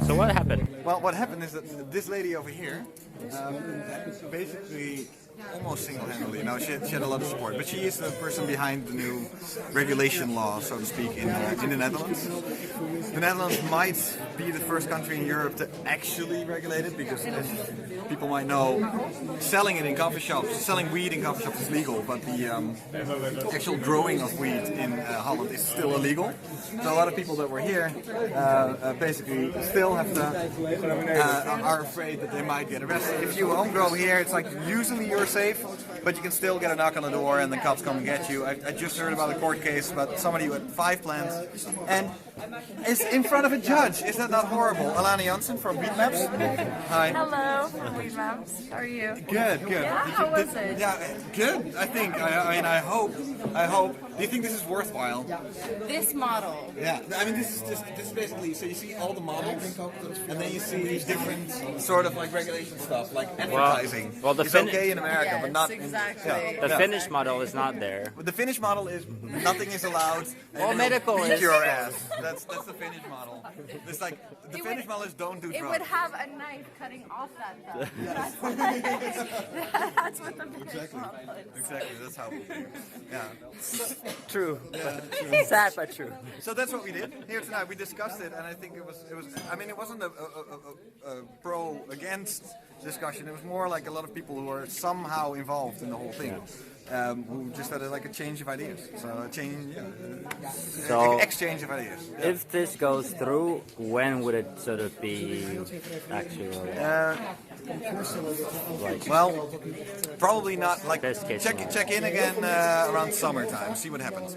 So what happened? Well, what happened is that this lady over here, basically almost single-handedly, now she had a lot of support, but she is the person behind the new regulation law, so to speak, in the Netherlands. The Netherlands might be the first country in Europe to actually regulate it, because as people might know, selling it in coffee shops, selling weed in coffee shops is legal, but the actual growing of weed in Holland is still illegal. So a lot of people that were here basically still have to, are afraid that they might get arrested. If you home grow here, it's like usually you're safe, but you can still get a knock on the door and the cops come and get you. I just heard about a court case about somebody who had 5 plants and is in front of a judge. Is that not horrible? Alana Janssen from Weed Maps. Hi. Hello from Weed Maps. How are you? Good, good. Yeah, how was it? Yeah, good. I think. I mean, I hope. Do you think this is worthwhile? This model. Yeah. I mean, this is basically. So you see all the models, and then you see different sort of like regulation stuff, like advertising. Well, the it's okay in America, Yes, but not exactly. The Finnish model is not there. The Finnish model is nothing is allowed. Well, and medical beat is- your ass. That's the Finnish model. It's like the Finnish model is don't do It drugs. would have a knife cutting off that thumb. That's what the Finnish model is. Exactly. That's how we do. Yeah. True. Sad but true. So that's what we did here tonight. We discussed it, and I think it was. I mean, it wasn't a pro against discussion. It was more like a lot of people who were somehow involved in the whole thing, who just had like a change of ideas. So a change, So exchange of ideas. Yeah. if this goes through, when would it sort of be actual? Like, Well, probably not. Like Best case check in again around summertime. See what happens.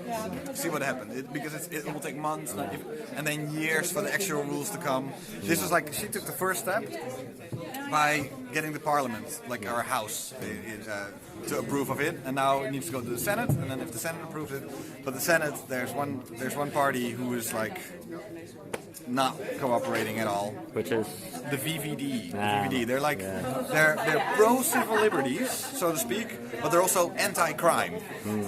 See what happens. Because it will take months and then years for the actual rules to come. This was like she took the first step by getting the parliament, like our house, to approve of it, and now it needs to go to the Senate, and then if the Senate approves it, but the Senate there's one party who is like not cooperating at all. which is The VVD. Ah, VVD. They're like yeah. they're pro civil liberties, so to speak, but they're also anti-crime,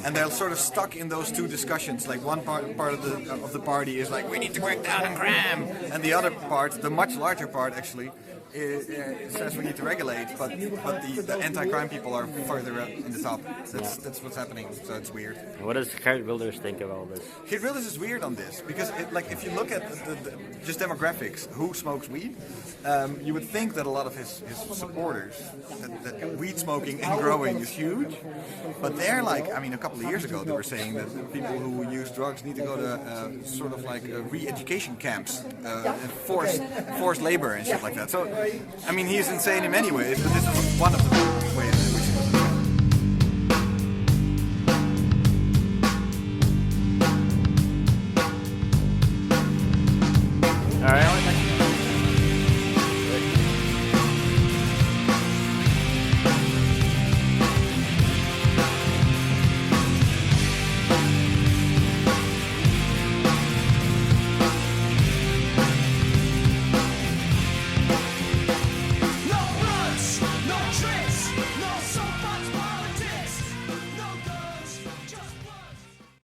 and they're sort of stuck in those two discussions. Like one part of the party is like we need to crack down on crime, and the other part, the much larger part actually, says we need to regulate, but the anti-crime people are further up in the top. That's what's happening. So it's weird. what does Geert Wilders think of all this? Geert Wilders is weird on this because, if you look at just demographics, who smokes weed, you would think that a lot of his supporters, that weed smoking and growing is huge, but they're like, I mean, a couple of years ago they were saying that people who use drugs need to go to sort of like re-education camps, and forced labor and shit like that. So, I mean, he's insane in many ways, but this is one of the